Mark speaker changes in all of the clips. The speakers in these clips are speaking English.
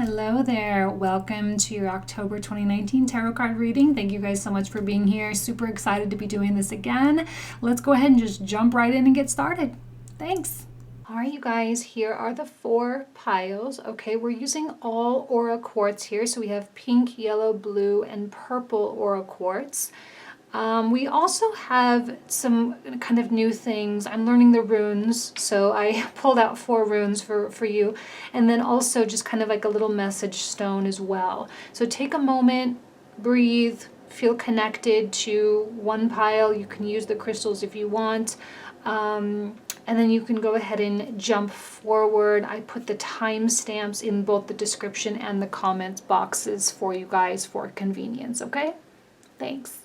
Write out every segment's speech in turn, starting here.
Speaker 1: Hello there. Welcome to your October 2019 tarot card reading. Thank you guys so much for being here. Super excited to be doing this again. Let's go ahead and just jump right in and get started. Thanks. All right, you guys, here are the 4 piles. Okay, we're using all aura quartz here. So we have pink, yellow, blue, and purple aura quartz. We also have some kind of new things. I'm learning the runes, so I pulled out 4 runes for you, and then also just kind of like a little message stone as well. So take a moment, breathe, feel connected to one pile. You can use the crystals if you want, and then you can go ahead and jump forward. I put the timestamps in both the description and the comments boxes for you guys for convenience, okay? Thanks.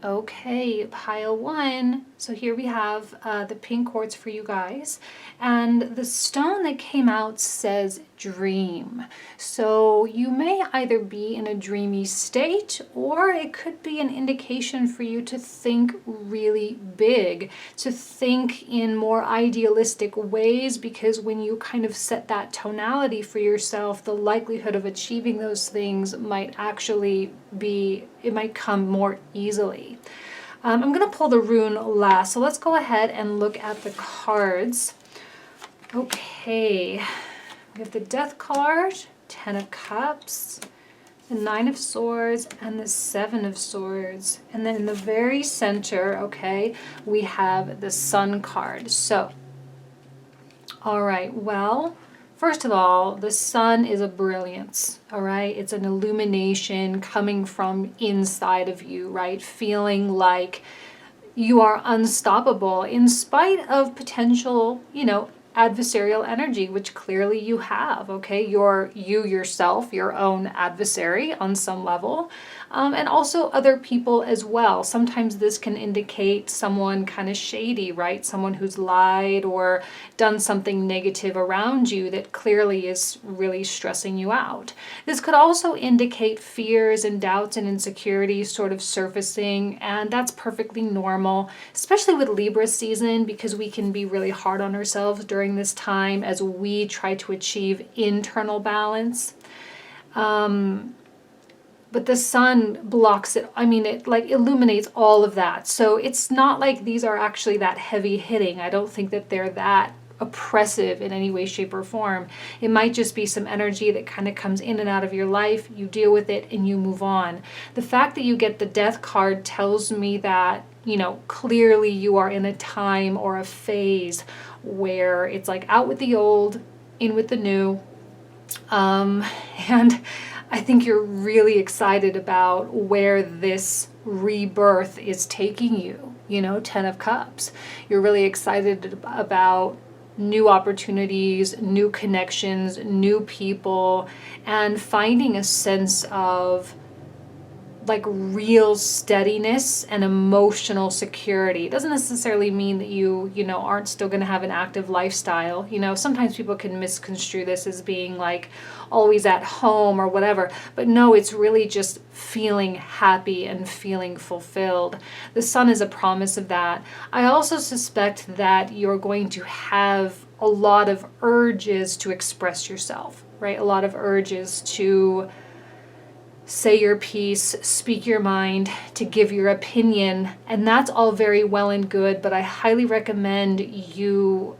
Speaker 1: Okay, pile 1. So here we have the pink quartz for you guys. And the stone that came out says dream. So you may either be in a dreamy state, or it could be an indication for you to think really big, to think in more idealistic ways, because when you kind of set that tonality for yourself, the likelihood of achieving those things might actually be, it might come more easily. I'm going to pull the rune last, so let's go ahead and look at the cards. Okay, we have the Death card, 10 of Cups, the 9 of Swords, and the 7 of Swords. And then in the very center, okay, we have the Sun card. So, all right, well, first of all, the sun is a brilliance, all right? It's an illumination coming from inside of you, right? Feeling like you are unstoppable in spite of potential, adversarial energy, which clearly you have, okay? You're you yourself, your own adversary on some level, and also other people as well. Sometimes this can indicate someone kind of shady, right? Someone who's lied or done something negative around you that clearly is really stressing you out. This could also indicate fears and doubts and insecurities sort of surfacing, and that's perfectly normal, especially with Libra season, because we can be really hard on ourselves during this time as we try to achieve internal balance. But the sun blocks it. I mean, it like illuminates all of that. So it's not like these are actually that heavy hitting. I don't think that they're that oppressive in any way, shape, or form. It might just be some energy that kind of comes in and out of your life. You deal with it and you move on. The fact that you get the Death card tells me that, clearly you are in a time or a phase where it's like out with the old, in with the new. And I think you're really excited about where this rebirth is taking you, 10 of Cups. You're really excited about new opportunities, new connections, new people, and finding a sense of like real steadiness and emotional security. It doesn't necessarily mean that you aren't still going to have an active lifestyle. Sometimes people can misconstrue this as being like always at home or whatever, but no, it's really just feeling happy and feeling fulfilled. The sun is a promise of that. I also suspect that you're going to have a lot of urges to express yourself, right? A lot of urges to say your piece, speak your mind, to give your opinion, and that's all very well and good, but I highly recommend you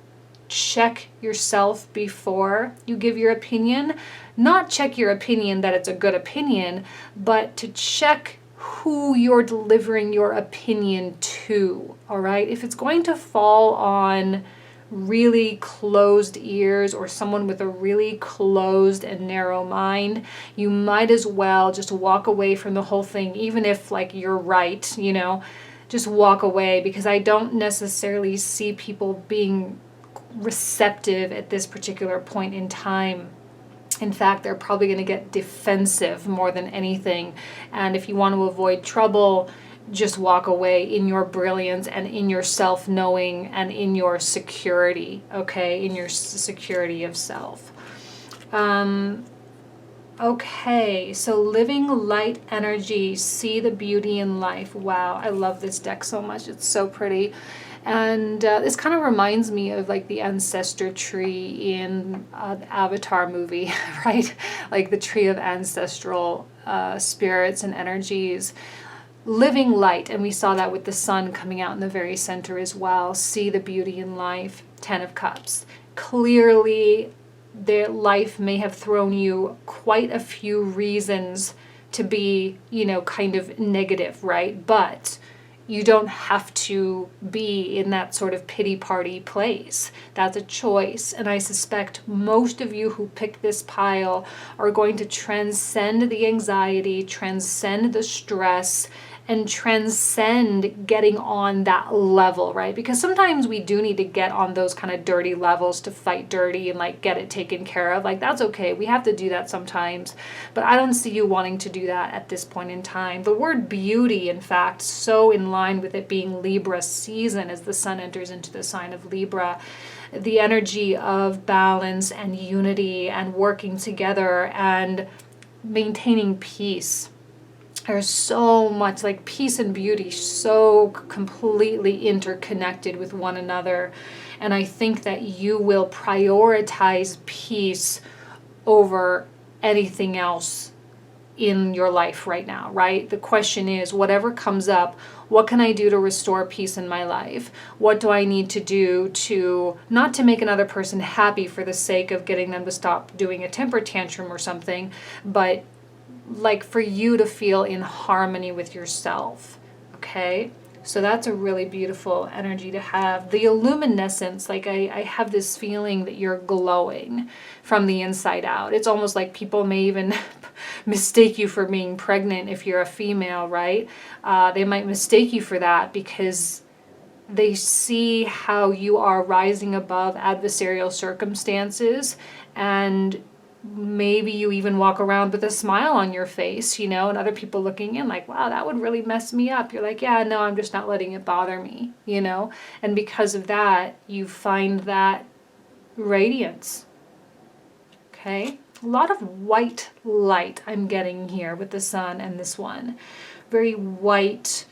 Speaker 1: check yourself before you give your opinion. Not check your opinion that it's a good opinion, but to check who you're delivering your opinion to, all right? If it's going to fall on really closed ears or someone with a really closed and narrow mind, you might as well just walk away from the whole thing, even if like you're right, just walk away, because I don't necessarily see people being receptive at this particular point in time. In fact, they're probably going to get defensive more than anything. And if you want to avoid trouble, just walk away in your brilliance and in your self-knowing and in your security, okay? In your security of self. Okay, so living light energy, see the beauty in life. Wow, I love this deck so much. It's so pretty. And this kind of reminds me of like the ancestor tree in the Avatar movie, right? Like the tree of ancestral spirits and energies. Living light, and we saw that with the sun coming out in the very center as well. See the beauty in life. 10 of Cups. Clearly, their life may have thrown you quite a few reasons to be, you know, kind of negative, right? But you don't have to be in that sort of pity party place. That's a choice. And I suspect most of you who pick this pile are going to transcend the anxiety, transcend the stress, and transcend getting on that level, right? Because sometimes we do need to get on those kind of dirty levels to fight dirty and like get it taken care of. Like that's okay. We have to do that sometimes. But I don't see you wanting to do that at this point in time. The word beauty, in fact, so in line with it being Libra season as the sun enters into the sign of Libra, the energy of balance and unity and working together and maintaining peace. There's so much like peace and beauty, so completely interconnected with one another. And I think that you will prioritize peace over anything else in your life right now, right? The question is, whatever comes up, what can I do to restore peace in my life? What do I need to do to, not to make another person happy for the sake of getting them to stop doing a temper tantrum or something, but like for you to feel in harmony with yourself, okay? So that's a really beautiful energy to have. The illuminescence, like I have this feeling that you're glowing from the inside out. It's almost like people may even mistake you for being pregnant if you're a female, right? They might mistake you for that because they see how you are rising above adversarial circumstances, and maybe you even walk around with a smile on your face, you know, and other people looking in like, wow, that would really mess me up. You're like, yeah, no, I'm just not letting it bother me, you know? And because of that, you find that radiance, okay? A lot of white light I'm getting here with the sun and this one. Very white,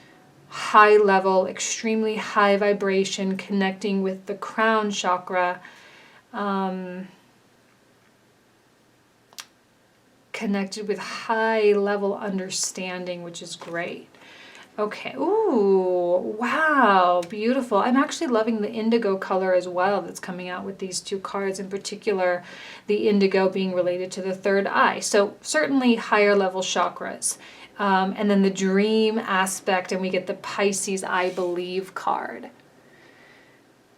Speaker 1: high level, extremely high vibration, connecting with the crown chakra, connected with high level understanding, which is great. Okay, ooh, wow, beautiful. I'm actually loving the indigo color as well that's coming out with these two cards, in particular, the indigo being related to the third eye. So certainly higher level chakras. And then the dream aspect, and we get the Pisces I Believe card.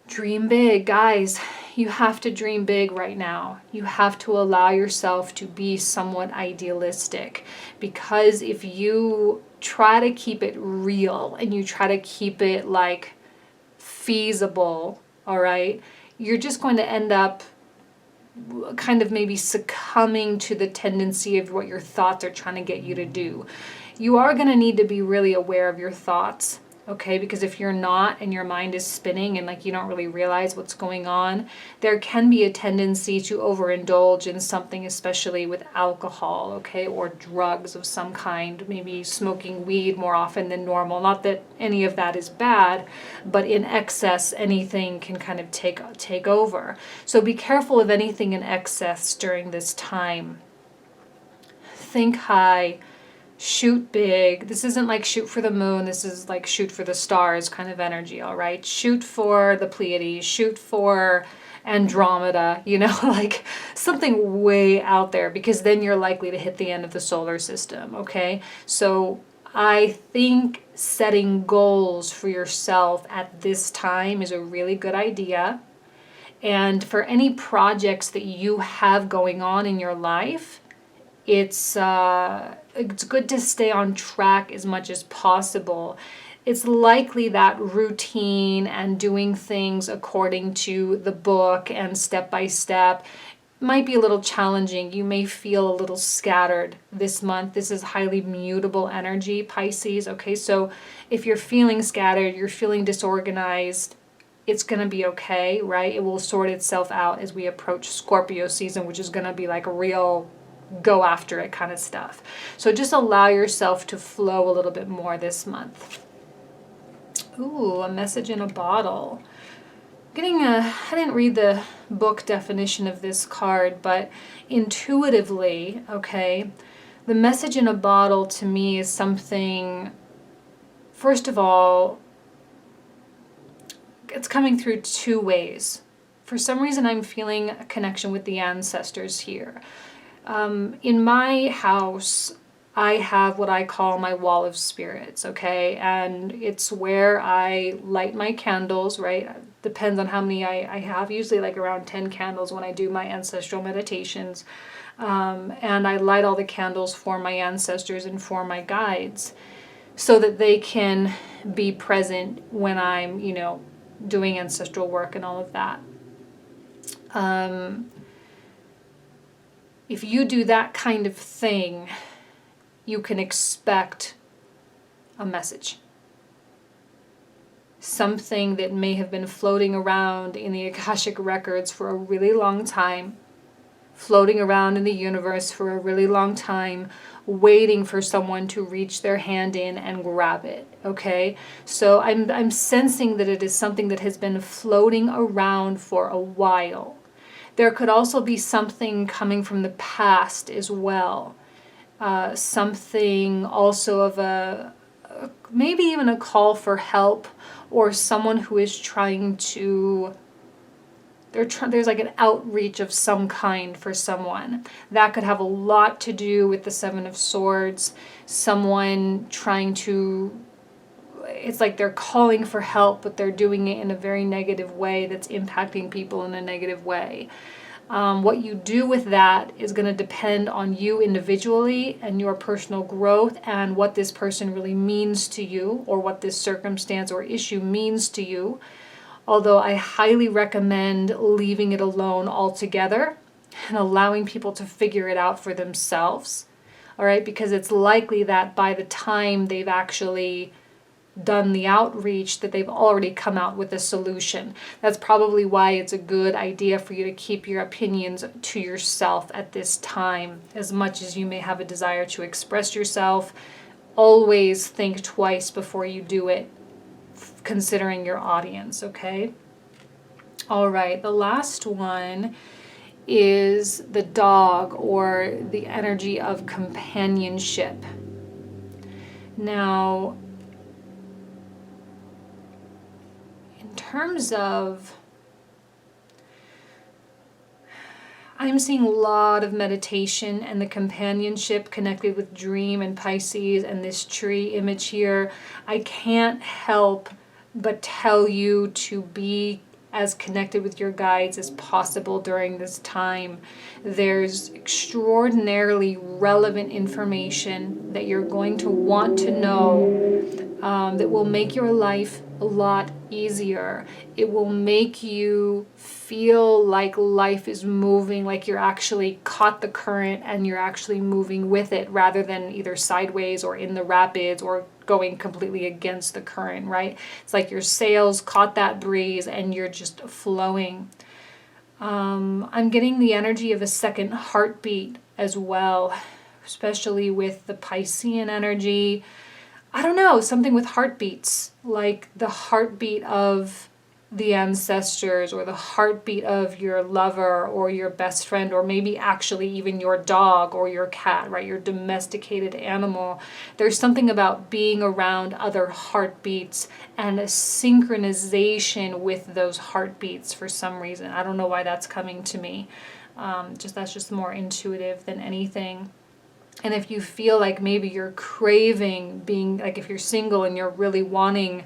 Speaker 1: Dream big, guys. You have to dream big right now. You have to allow yourself to be somewhat idealistic, because if you try to keep it real and you try to keep it like feasible, all right, you're just going to end up kind of maybe succumbing to the tendency of what your thoughts are trying to get you to do. You are going to need to be really aware of your thoughts, okay? Because if you're not and your mind is spinning and like you don't really realize what's going on, there can be a tendency to overindulge in something, especially with alcohol, okay? Or drugs of some kind, maybe smoking weed more often than normal. Not that any of that is bad, but in excess, anything can kind of take over. So be careful of anything in excess during this time. Think high. Shoot big. This isn't like shoot for the moon. This is like shoot for the stars kind of energy, all right? Shoot for the Pleiades. Shoot for Andromeda, you know, like something way out there, because then you're likely to hit the end of the solar system, okay? So I think setting goals for yourself at this time is a really good idea. And for any projects that you have going on in your life, it's good to stay on track as much as possible. It's likely that routine and doing things according to the book and step by step might be a little challenging. You may feel a little scattered this month. This is highly mutable energy, Pisces. Okay, so if you're feeling scattered, you're feeling disorganized, it's going to be okay, right? It will sort itself out as we approach Scorpio season, which is going to be like a real go after it kind of stuff. So just allow yourself to flow a little bit more this month. Ooh, a message in a bottle. I didn't read the book definition of this card, but intuitively, okay, the message in a bottle to me is something, first of all, it's coming through two ways. For some reason, I'm feeling a connection with the ancestors here. In my house, I have what I call my wall of spirits, okay? And it's where I light my candles, right? Depends on how many I have, usually like around 10 candles when I do my ancestral meditations. And I light all the candles for my ancestors and for my guides so that they can be present when I'm, doing ancestral work and all of that. If you do that kind of thing, you can expect a message. Something that may have been floating around in the Akashic records for a really long time, floating around in the universe for a really long time, waiting for someone to reach their hand in and grab it, okay? So I'm sensing that it is something that has been floating around for a while. There could also be something coming from the past as well. Something also of maybe even a call for help, or someone who is trying to, there's like an outreach of some kind for someone. That could have a lot to do with the Seven of Swords. Someone trying to, it's like they're calling for help, but they're doing it in a very negative way that's impacting people in a negative way. What you do with that is going to depend on you individually and your personal growth and what this person really means to you, or what this circumstance or issue means to you. Although I highly recommend leaving it alone altogether and allowing people to figure it out for themselves. All right, because it's likely that by the time they've actually done the outreach, that they've already come out with a solution. That's probably why it's a good idea for you to keep your opinions to yourself at this time. As much as you may have a desire to express yourself, always think twice before you do it, considering your audience, okay? All right, the last one is the dog, or the energy of companionship. Now, in terms of, I'm seeing a lot of meditation and the companionship connected with Dream and Pisces and this tree image here. I can't help but tell you to be as connected with your guides as possible during this time. There's extraordinarily relevant information that you're going to want to know, that will make your life a lot easier. It will make you feel like life is moving, like you're actually caught the current and you're actually moving with it, rather than either sideways or in the rapids or going completely against the current, right? It's like your sails caught that breeze and you're just flowing. I'm getting the energy of a second heartbeat as well, especially with the Piscean energy. I don't know, something with heartbeats, like the heartbeat of the ancestors, or the heartbeat of your lover or your best friend, or maybe actually even your dog or your cat, right? Your domesticated animal. There's something about being around other heartbeats and a synchronization with those heartbeats for some reason. I don't know why that's coming to me. That's just more intuitive than anything. And if you feel like maybe you're craving being, like if you're single and you're really wanting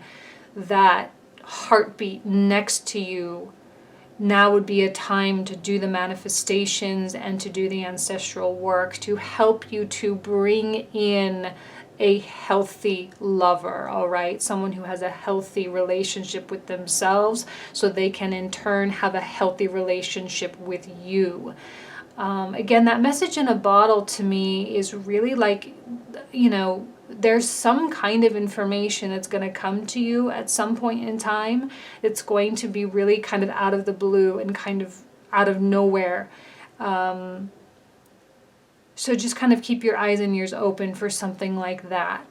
Speaker 1: that heartbeat next to you, now would be a time to do the manifestations and to do the ancestral work to help you to bring in a healthy lover, all right? Someone who has a healthy relationship with themselves, so they can in turn have a healthy relationship with you. Again, that message in a bottle to me is really like, there's some kind of information that's going to come to you at some point in time. It's going to be really kind of out of the blue and kind of out of nowhere. So just kind of keep your eyes and ears open for something like that.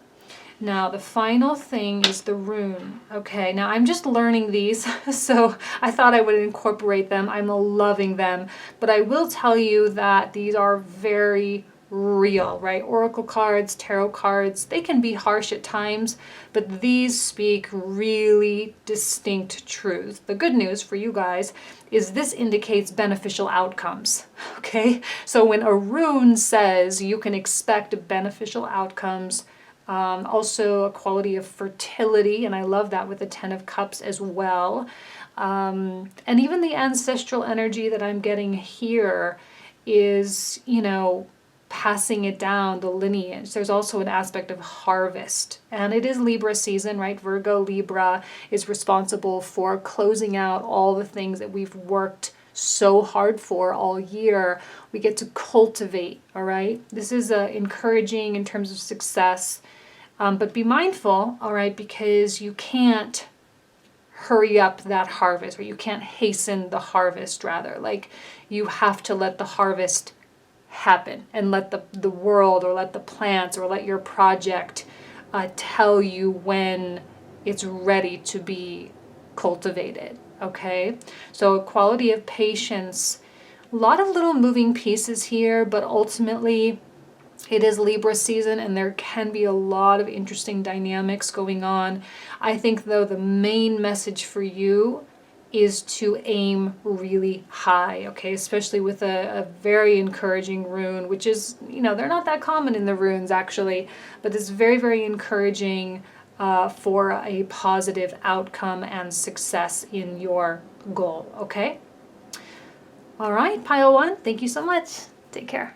Speaker 1: Now, the final thing is the rune. Okay, now I'm just learning these, so I thought I would incorporate them. I'm loving them, but I will tell you that these are very real, right? Oracle cards, tarot cards, they can be harsh at times, but these speak really distinct truth. The good news for you guys is this indicates beneficial outcomes, okay? So when a rune says you can expect beneficial outcomes, also a quality of fertility, and I love that with the Ten of Cups as well. And even the ancestral energy that I'm getting here is, you know, passing it down, the lineage. There's also an aspect of harvest. And it is Libra season, right? Virgo, Libra is responsible for closing out all the things that we've worked so hard for all year. We get to cultivate, all right? This is encouraging in terms of success. But be mindful, all right, because you can't hurry up that harvest, or you can't hasten the harvest, rather. Like, you have to let the harvest happen and let the world, or let the plants, or let your project tell you when it's ready to be cultivated, okay? So a quality of patience, a lot of little moving pieces here, but ultimately it is Libra season and there can be a lot of interesting dynamics going on. I think, though, the main message for you is to aim really high, okay? Especially with a very encouraging rune, which is, you know, they're not that common in the runes actually, but it's very, very encouraging for a positive outcome and success in your goal, okay? All right, pile 1, thank you so much. Take care.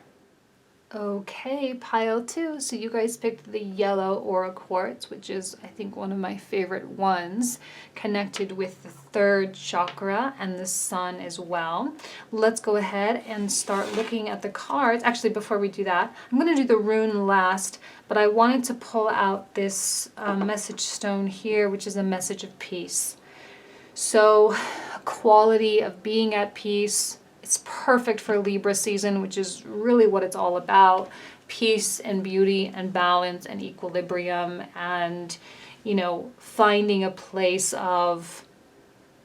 Speaker 1: Okay, pile 2. So you guys picked the yellow aura quartz, which is, I think, one of my favorite ones, connected with the 3rd chakra and the sun as well. Let's go ahead and start looking at the cards. Actually, before we do that, I'm going to do the rune last, but I wanted to pull out this message stone here, which is a message of peace. So, a quality of being at peace. It's perfect for Libra season, which is really what it's all about. Peace and beauty and balance and equilibrium, and, you know, finding a place of,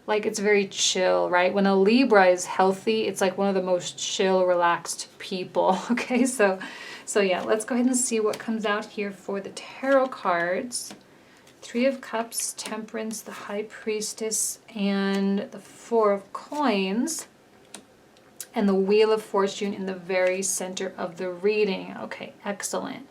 Speaker 1: like, it's very chill, right? When a Libra is healthy, it's like one of the most chill, relaxed people, okay? So yeah, let's go ahead and see what comes out here for the tarot cards. 3 of Cups, Temperance, the High Priestess, and the 4 of Coins. And the Wheel of Fortune in the very center of the reading. Okay, excellent.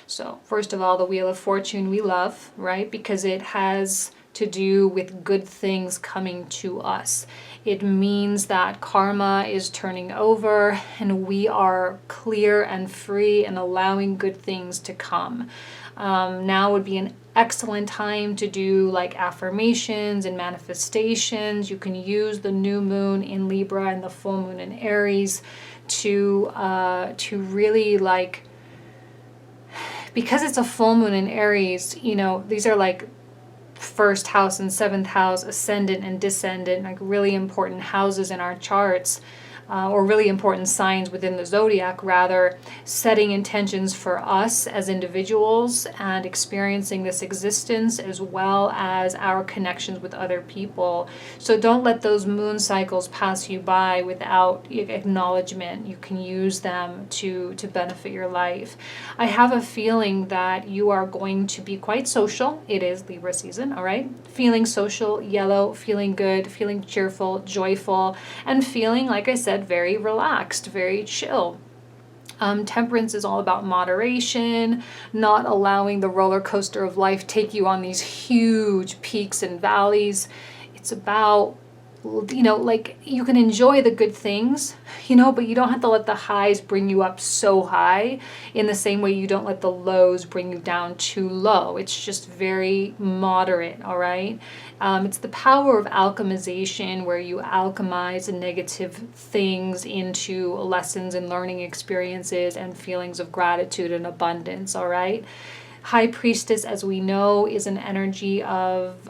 Speaker 1: So first of all, the Wheel of Fortune we love, right? Because it has to do with good things coming to us. It means that karma is turning over and we are clear and free and allowing good things to come. Now would be an excellent time to do like affirmations and manifestations. You can use the new moon in Libra and the full moon in Aries to really, like, because it's a full moon in Aries, you know, these are like 1st house and 7th house, ascendant and descendant, like really important houses in our charts. Or really important signs within the zodiac, rather, setting intentions for us as individuals and experiencing this existence, as well as our connections with other people. So don't let those moon cycles pass you by without acknowledgement. You can use them to benefit your life. I have a feeling that you are going to be quite social. It is Libra season, all right? Feeling social, yellow, feeling good, feeling cheerful, joyful, and feeling, like I said, very relaxed, very chill. Temperance is all about moderation, not allowing the roller coaster of life take you on these huge peaks and valleys. It's about, you know, like, you can enjoy the good things, you know, but you don't have to let the highs bring you up so high in the same way you don't let the lows bring you down too low. It's just very moderate, all right? It's the power of alchemization, where you alchemize negative things into lessons and learning experiences and feelings of gratitude and abundance, all right? High Priestess, as we know, is an energy of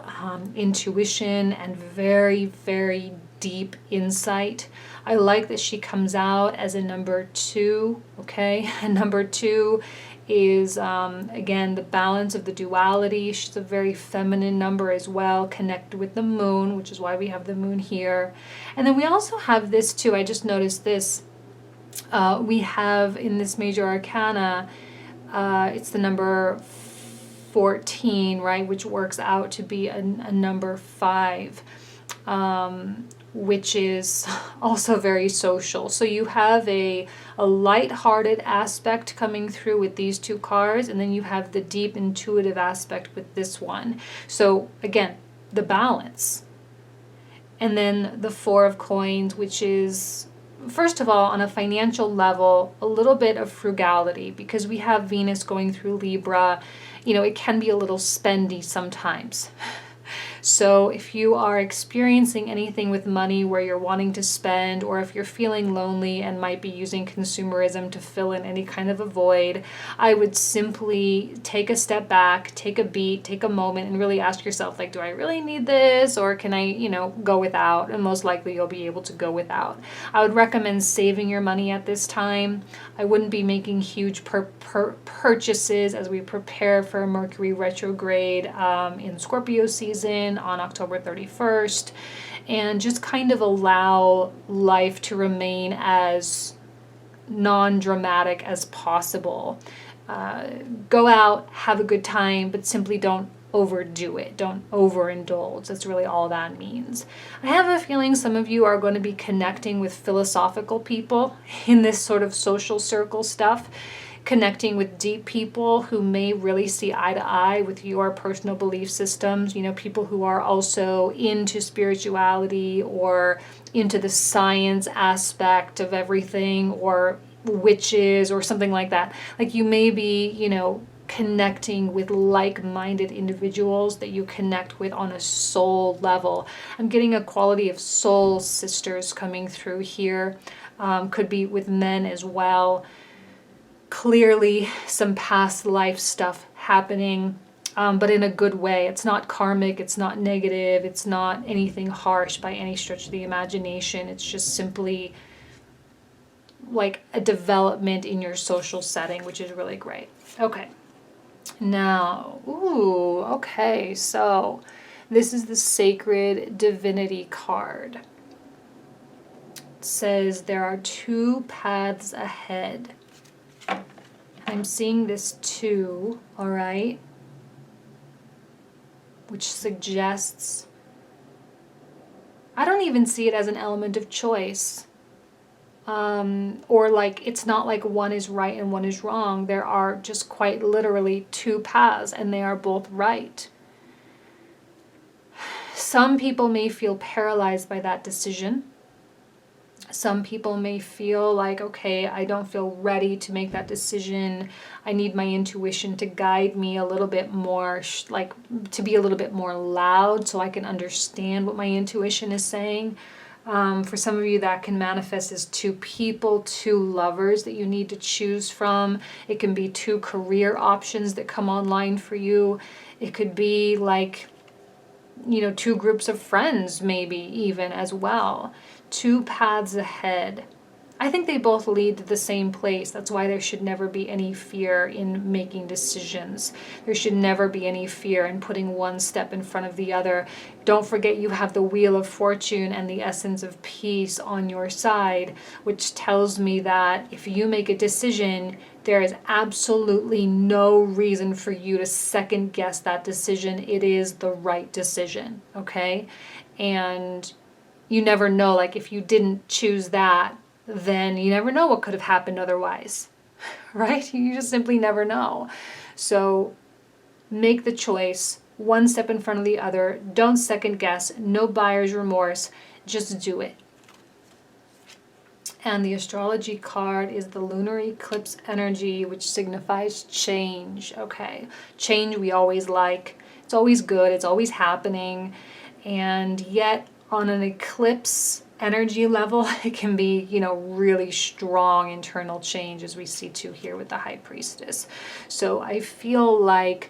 Speaker 1: intuition and very, very deep insight. I like that she comes out as a number 2, okay? And number 2 is, again, the balance of the duality. She's a very feminine number as well, connected with the moon, which is why we have the moon here. And then we also have this too. I just noticed this. We have in this major arcana, it's the number 14, right, which works out to be a number 5, which is also very social. So you have a light-hearted aspect coming through with these 2 cards, and then you have the deep intuitive aspect with this one. So again, the balance. And then the 4 of coins, which is, first of all, on a financial level, a little bit of frugality, because we have Venus going through Libra. You know, it can be a little spendy sometimes. So if you are experiencing anything with money where you're wanting to spend, or if you're feeling lonely and might be using consumerism to fill in any kind of a void, I would simply take a step back, take a beat, take a moment, and really ask yourself, like, do I really need this, or can I, go without? And most likely you'll be able to go without. I would recommend saving your money at this time. I wouldn't be making huge purchases as we prepare for Mercury retrograde in Scorpio season on October 31st, and just kind of allow life to remain as non-dramatic as possible. Go out, have a good time, but simply don't overdo it. Don't overindulge. That's really all that means. I have a feeling some of you are going to be connecting with philosophical people in this sort of social circle stuff, connecting with deep people who may really see eye to eye with your personal belief systems, people who are also into spirituality or into the science aspect of everything, or witches or something like that. Like, you may be, connecting with like-minded individuals that you connect with on a soul level. I'm getting a quality of soul sisters coming through here. Could be with men as well. Clearly some past life stuff happening, but in a good way. It's not karmic, it's not negative, it's not anything harsh by any stretch of the imagination. It's just simply like a development in your social setting, which is really great. Okay. Now, okay, so this is the Sacred Divinity card. It says there are 2 paths ahead. I'm seeing this 2, all right, which suggests, I don't even see it as an element of choice. Or like, it's not like one is right and one is wrong. There are just quite literally 2 paths, and they are both right. Some people may feel paralyzed by that decision. Some people may feel like, okay, I don't feel ready to make that decision. I need my intuition to guide me a little bit more, like to be a little bit more loud so I can understand what my intuition is saying. For some of you, that can manifest as 2 people, 2 lovers that you need to choose from. It can be 2 career options that come online for you. It could be like, 2 groups of friends, maybe even as well. 2 paths ahead. I think they both lead to the same place. That's why there should never be any fear in making decisions. There should never be any fear in putting one step in front of the other. Don't forget you have the Wheel of Fortune and the Essence of Peace on your side, which tells me that if you make a decision, there is absolutely no reason for you to second guess that decision. It is the right decision, okay? And you never know, like if you didn't choose that, then you never know what could have happened otherwise, right? You just simply never know. So make the choice, one step in front of the other. Don't second guess, no buyer's remorse, just do it. And the astrology card is the lunar eclipse energy, which signifies change. Okay, change we always like. It's always good, it's always happening. And yet on an eclipse energy level, it can be, really strong internal change, as we see too here with the High Priestess. So I feel like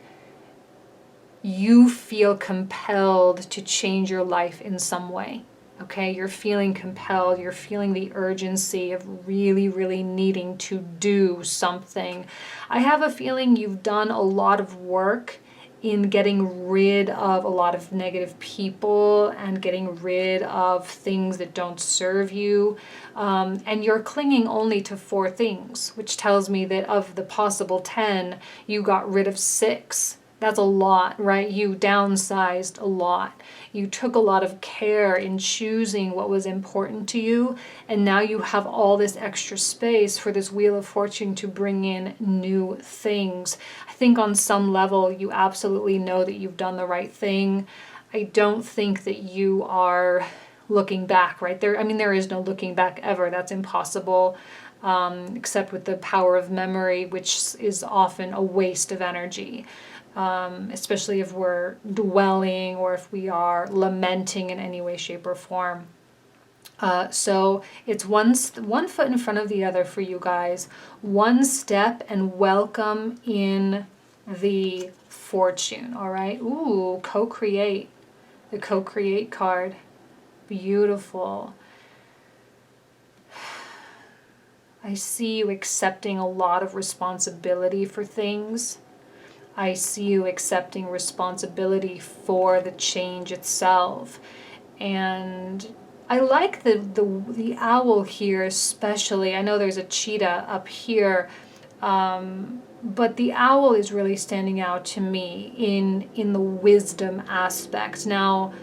Speaker 1: you feel compelled to change your life in some way. Okay, you're feeling compelled, you're feeling the urgency of really, really needing to do something. I have a feeling you've done a lot of work in getting rid of a lot of negative people and getting rid of things that don't serve you. And you're clinging only to 4 things, which tells me that of the possible 10, you got rid of 6. That's a lot, right? You downsized a lot. You took a lot of care in choosing what was important to you, and now you have all this extra space for this Wheel of Fortune to bring in new things. I think on some level you absolutely know that you've done the right thing. I don't think that you are looking back, right? There, I mean, there is no looking back ever. That's impossible, except with the power of memory, which is often a waste of energy. Especially if we're dwelling or if we are lamenting in any way, shape, or form. So it's one foot in front of the other for you guys. One step and welcome in the fortune, all right? Ooh, co-create. The co-create card. Beautiful. I see you accepting a lot of responsibility for things. I see you accepting responsibility for the change itself. And I like the owl here especially. I know there's a cheetah up here, but the owl is really standing out to me in the wisdom aspect. Now,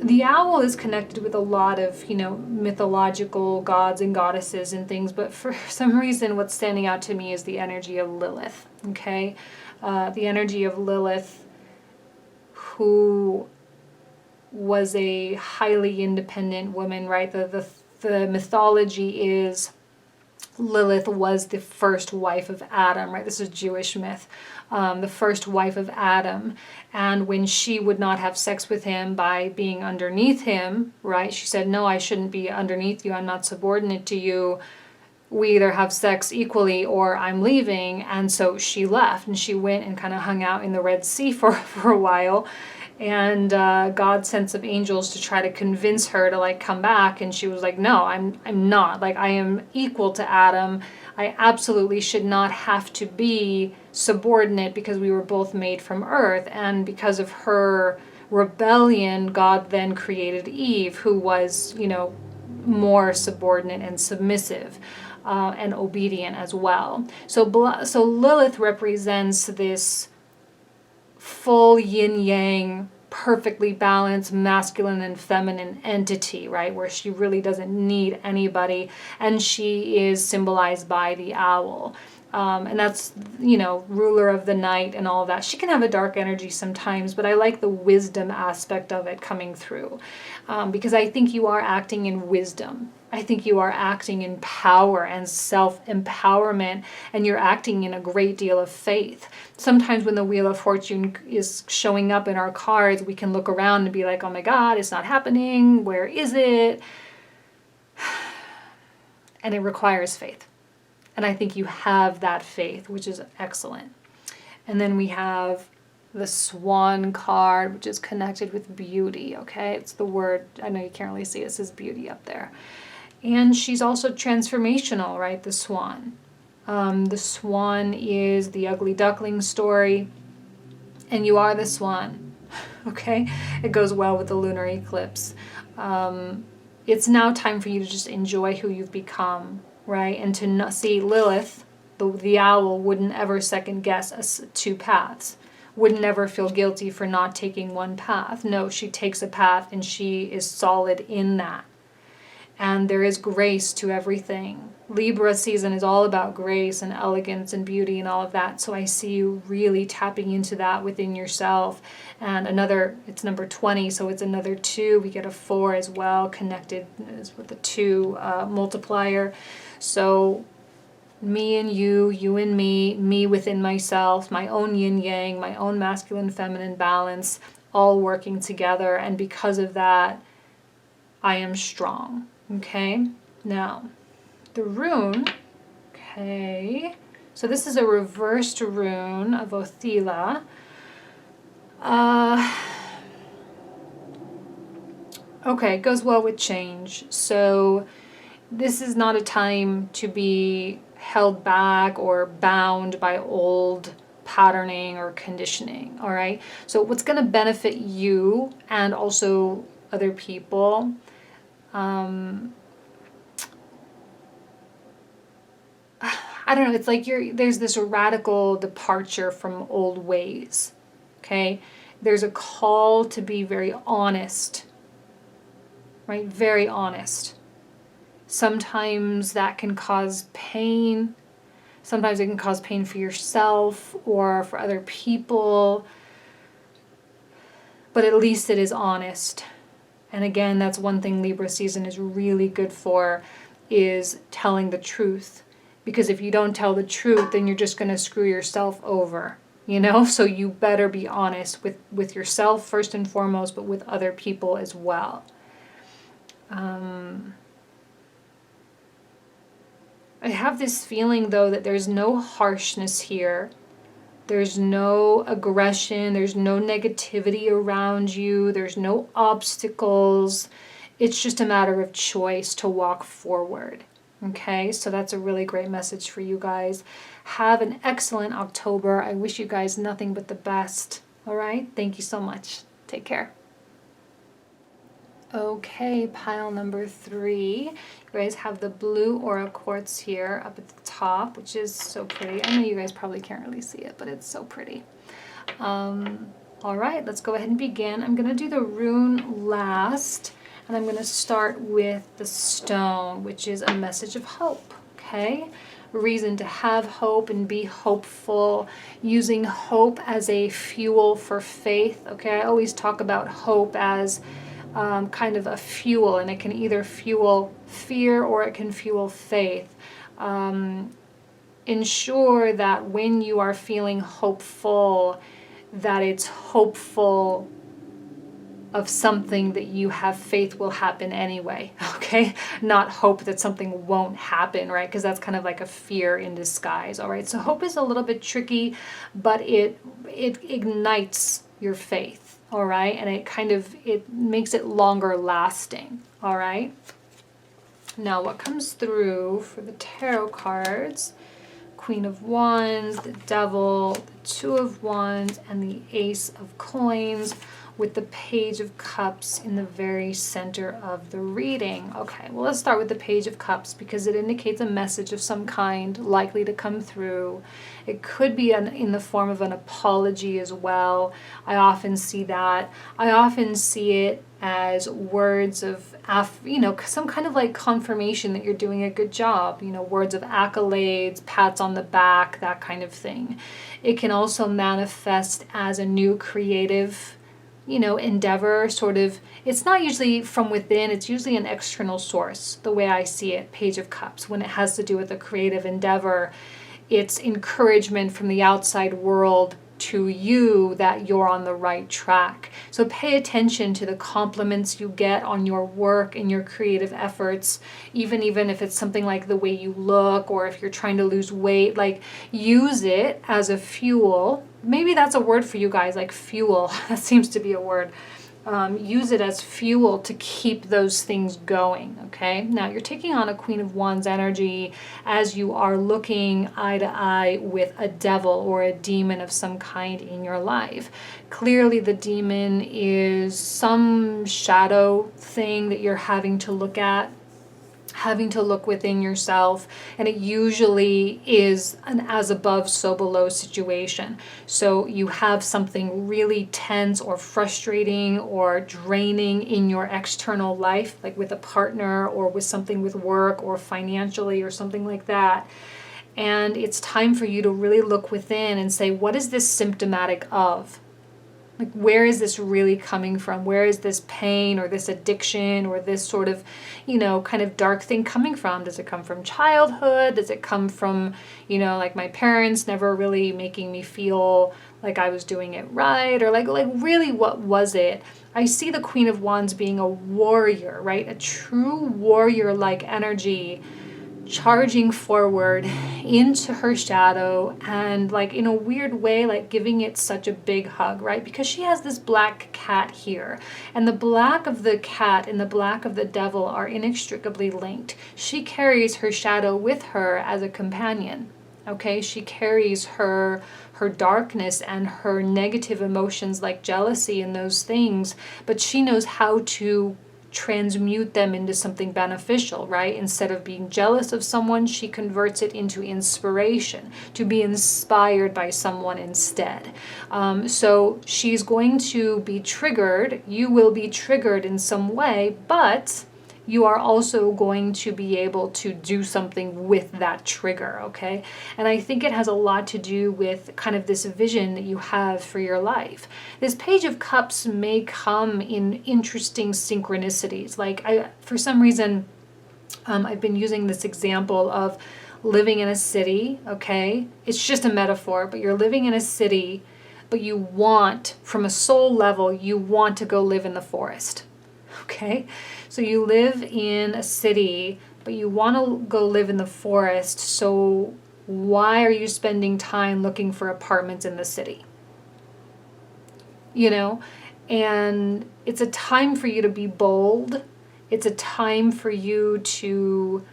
Speaker 1: the owl is connected with a lot of, mythological gods and goddesses and things, but for some reason what's standing out to me is the energy of Lilith, okay? The energy of Lilith, who was a highly independent woman, right? The mythology is Lilith was the first wife of Adam, right? This is Jewish myth. The first wife of Adam. And when she would not have sex with him by being underneath him, right? She said, no, I shouldn't be underneath you. I'm not subordinate to you. We either have sex equally or I'm leaving. And so she left and she went and kind of hung out in the Red Sea for a while. And God sent some angels to try to convince her to come back. And she was like, no, I'm not. I am equal to Adam. I absolutely should not have to be subordinate because we were both made from earth. And because of her rebellion, God then created Eve, who was, more subordinate and submissive. And obedient as well. So Lilith represents this full yin-yang, perfectly balanced masculine and feminine entity, right? Where she really doesn't need anybody. And she is symbolized by the owl. And that's, ruler of the night and all of that. She can have a dark energy sometimes, but I like the wisdom aspect of it coming through. Because I think you are acting in wisdom. I think you are acting in power and self-empowerment, and you're acting in a great deal of faith. Sometimes when the Wheel of Fortune is showing up in our cards, we can look around and be like, oh my God, it's not happening. Where is it? And it requires faith. And I think you have that faith, which is excellent. And then we have the Swan card, which is connected with beauty, okay? It's the word, I know you can't really see it, says beauty up there. And she's also transformational, right? The Swan. The Swan is the ugly duckling story, and you are the Swan, okay? It goes well with the lunar eclipse. It's now time for you to just enjoy who you've become, right? And to not see Lilith, the owl, wouldn't ever second guess 2 paths. Would never feel guilty for not taking one path. No, she takes a path and she is solid in that. And there is grace to everything. Libra season is all about grace and elegance and beauty and all of that. So I see you really tapping into that within yourself. And it's number 20, so it's another 2. We get a 4 as well, connected with the 2 multiplier. So me and you and me within myself, my own yin-yang, my own masculine-feminine balance, all working together. And because of that, I am strong. Okay, now the rune, okay, so this is a reversed rune of Othila. Okay, it goes well with change. So this is not a time to be held back or bound by old patterning or conditioning, all right? So what's going to benefit you and also other people, I don't know, it's like there's this radical departure from old ways, okay? There's a call to be very honest, right? Very honest. Sometimes that can cause pain. Sometimes it can cause pain for yourself or for other people. But at least it is honest. And again, that's one thing Libra season is really good for, is telling the truth. Because if you don't tell the truth, then you're just going to screw yourself over. You know, so you better be honest with yourself first and foremost, but with other people as well. I have this feeling, though, that there's no harshness here. There's no aggression. There's no negativity around you. There's no obstacles. It's just a matter of choice to walk forward. Okay, so that's a really great message for you guys. Have an excellent October. I wish you guys nothing but the best. All right, thank you so much. Take care. Okay, pile number 3. You guys have the blue aura quartz here up at the top, which is so pretty. I know you guys probably can't really see it, but it's so pretty. All right, let's go ahead and begin. I'm going to do the rune last, and I'm going to start with the stone, which is a message of hope, okay? Reason to have hope and be hopeful, using hope as a fuel for faith, okay? I always talk about hope as kind of a fuel, and it can either fuel fear or it can fuel faith. Ensure that when you are feeling hopeful, that it's hopeful of something that you have faith will happen anyway, okay? Not hope that something won't happen, right? Because that's kind of like a fear in disguise, all right? So hope is a little bit tricky, but it ignites your faith. All right, and it makes it longer lasting. All right. Now, what comes through for the tarot cards? Queen of Wands, the Devil, the Two of Wands, and the Ace of Coins, with the Page of Cups in the very center of the reading. Okay, well, let's start with the Page of Cups because it indicates a message of some kind likely to come through. It could be in the form of an apology as well. I often see that. I often see it as words of, some kind of like confirmation that you're doing a good job, words of accolades, pats on the back, that kind of thing. It can also manifest as a new creative endeavor, sort of. It's not usually from within, it's usually an external source, the way I see it, Page of Cups. When it has to do with a creative endeavor, it's encouragement from the outside world to you that you're on the right track. So pay attention to the compliments you get on your work and your creative efforts, even if it's something like the way you look, or if you're trying to lose weight, like use it as a fuel. Maybe that's a word for you guys, like fuel. That seems to be a word. Use it as fuel to keep those things going, okay? Now, you're taking on a Queen of Wands energy as you are looking eye to eye with a devil or a demon of some kind in your life. Clearly, the demon is some shadow thing that you're having to look at, having to look within yourself, and it usually is an as above so below situation. So you have something really tense or frustrating or draining in your external life, like with a partner or with something with work or financially or something like that. And it's time for you to really look within and say, what is this symptomatic of? Like, where is this really coming from? Where is this pain or this addiction or this sort of, kind of dark thing coming from? Does it come from childhood? Does it come from, like my parents never really making me feel like I was doing it right? Or like really, what was it? I see the Queen of Wands being a warrior, right? A true warrior-like energy, charging forward into her shadow and like in a weird way, like giving it such a big hug, right? Because she has this black cat here, and the black of the cat and the black of the devil are inextricably linked. She carries her shadow with her as a companion. Okay, she carries her darkness and her negative emotions like jealousy and those things, but she knows how to transmute them into something beneficial, right? Instead of being jealous of someone, she converts it into inspiration, to be inspired by someone instead. So she's going to be triggered. You will be triggered in some way, but you are also going to be able to do something with that trigger, okay? And I think it has a lot to do with kind of this vision that you have for your life. This Page of Cups may come in interesting synchronicities. Like, for some reason, I've been using this example of living in a city, okay? It's just a metaphor, but you're living in a city, but you want, from a soul level, you want to go live in the forest, okay? So you live in a city, but you want to go live in the forest. So why are you spending time looking for apartments in the city? You know, and it's a time for you to be bold. It's a time for you to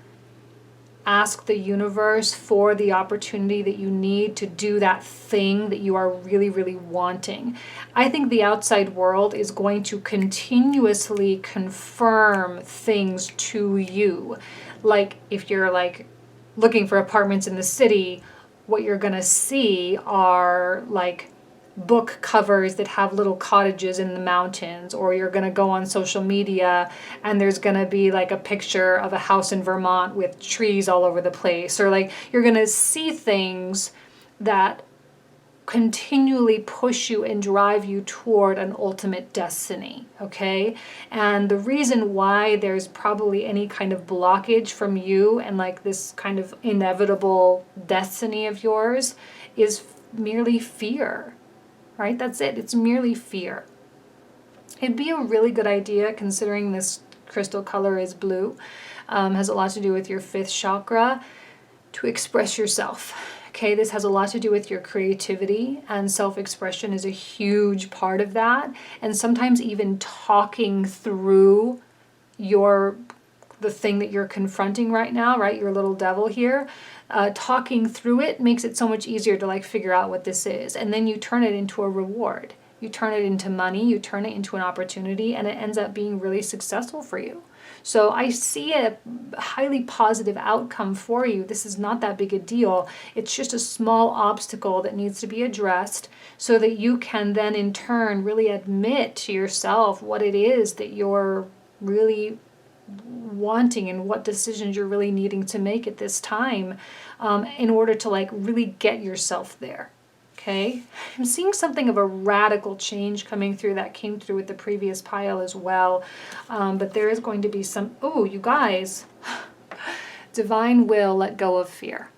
Speaker 1: ask the universe for the opportunity that you need to do that thing that you are really, really wanting. I think the outside world is going to continuously confirm things to you. Like if you're like looking for apartments in the city, what you're going to see are like book covers that have little cottages in the mountains, or you're going to go on social media and there's going to be like a picture of a house in Vermont with trees all over the place, or like you're going to see things that continually push you and drive you toward an ultimate destiny, okay? And the reason why there's probably any kind of blockage from you and like this kind of inevitable destiny of yours is merely fear. Right? That's it. It's merely fear. It'd be a really good idea, considering this crystal color is blue, has a lot to do with your 5th chakra, to express yourself. Okay, this has a lot to do with your creativity, and self-expression is a huge part of that. And sometimes even talking through the thing that you're confronting right now, right? Your little devil here. Talking through it makes it so much easier to like figure out what this is. And then you turn it into a reward. You turn it into money, you turn it into an opportunity, and it ends up being really successful for you. So I see a highly positive outcome for you. This is not that big a deal. It's just a small obstacle that needs to be addressed so that you can then in turn really admit to yourself what it is that you're really wanting and what decisions you're really needing to make at this time in order to like really get yourself there. Okay, I'm seeing something of a radical change coming through that came through with the previous pile as well, but there is going to be some, oh, you guys, divine will, let go of fear.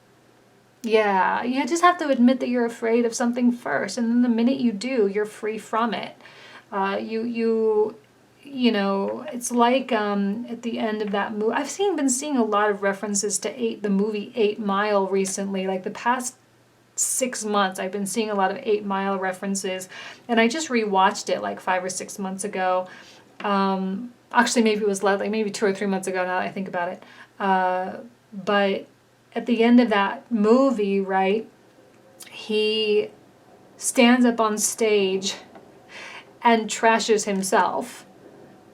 Speaker 1: Yeah, you just have to admit that you're afraid of something first, and then the minute you do, you're free from it. You know, it's like at the end of that movie, I've been seeing a lot of references to the movie 8 Mile recently. Like the past 6 months, I've been seeing a lot of 8 Mile references, and I just rewatched it like 5 or 6 months ago. Actually, maybe it was like maybe 2 or 3 months ago now that I think about it. But at the end of that movie, right, he stands up on stage and trashes himself,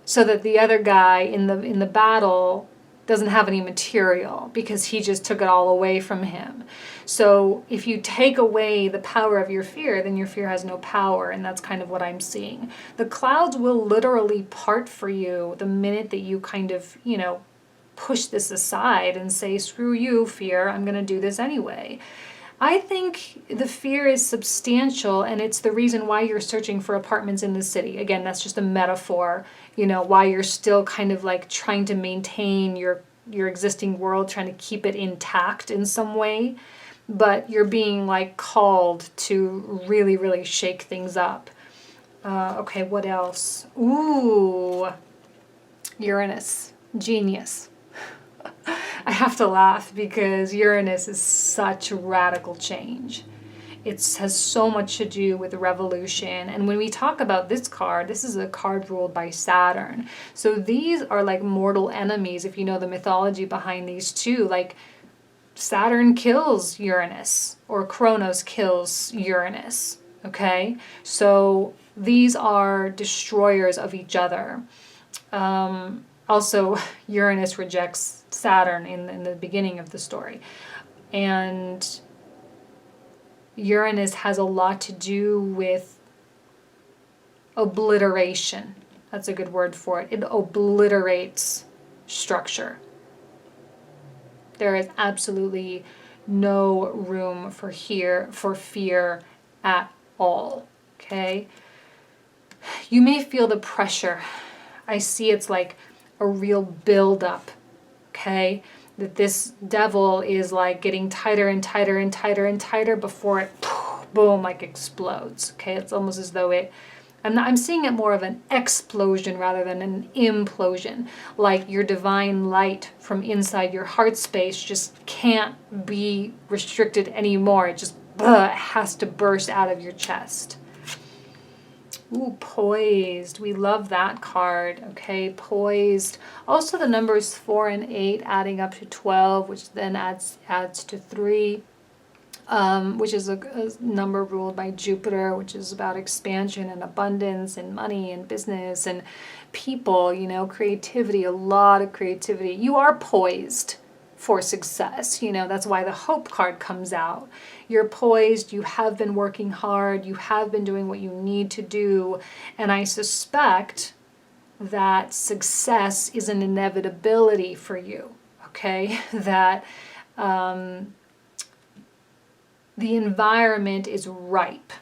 Speaker 1: so that the other guy in the battle doesn't have any material because he just took it all away from him. So if you take away the power of your fear, then your fear has no power, and that's kind of what I'm seeing. The clouds will literally part for you the minute that you kind of, you know, push this aside and say, screw you, fear, I'm going to do this anyway. I think the fear is substantial, and it's the reason why you're searching for apartments in the city. Again, that's just a metaphor, you know, why you're still kind of like trying to maintain your existing world, trying to keep it intact in some way, but you're being like called to really, really shake things up. Okay, what else? Ooh, Uranus, genius. I have to laugh because Uranus is such radical change. It has so much to do with revolution. And when we talk about this card, this is a card ruled by Saturn. So these are like mortal enemies, if you know the mythology behind these two. Like Saturn kills Uranus, or Kronos kills Uranus, okay? So these are destroyers of each other. Also, Uranus rejects Saturn in the beginning of the story. And Uranus has a lot to do with obliteration. That's a good word for it. It obliterates structure. There is absolutely no room for fear at all, okay? You may feel the pressure. I see it's like a real buildup, okay? That this devil is like getting tighter and tighter and tighter and tighter before it, boom, like explodes, okay? It's almost as though I'm seeing it more of an explosion rather than an implosion. Like your divine light from inside your heart space just can't be restricted anymore. It just has to burst out of your chest. Ooh, poised. We love that card. Okay, poised. Also the numbers 4 and 8 adding up to 12, which then adds to 3. Which is a number ruled by Jupiter, which is about expansion and abundance and money and business and people, you know, creativity, a lot of creativity. You are poised for success. You know, that's why the Hope card comes out. You're poised, you have been working hard, you have been doing what you need to do, and I suspect that success is an inevitability for you, okay? That the environment is ripe.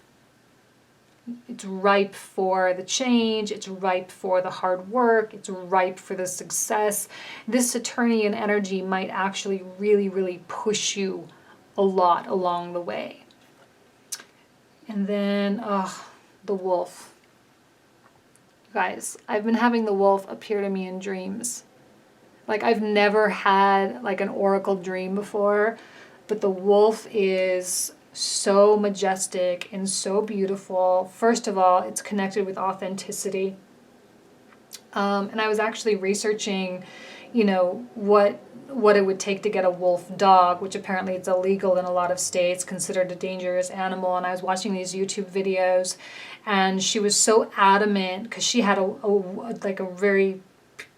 Speaker 1: It's ripe for the change, it's ripe for the hard work, it's ripe for the success. This Saturnian energy might actually really, really push you a lot along the way. And then, the wolf. Guys, I've been having the wolf appear to me in dreams. Like I've never had like an oracle dream before, but the wolf is so majestic and so beautiful. First of all, it's connected with authenticity. And I was actually researching, you know, what it would take to get a wolf dog, which apparently it's illegal in a lot of states, considered a dangerous animal. And I was watching these YouTube videos, and she was so adamant because she had a very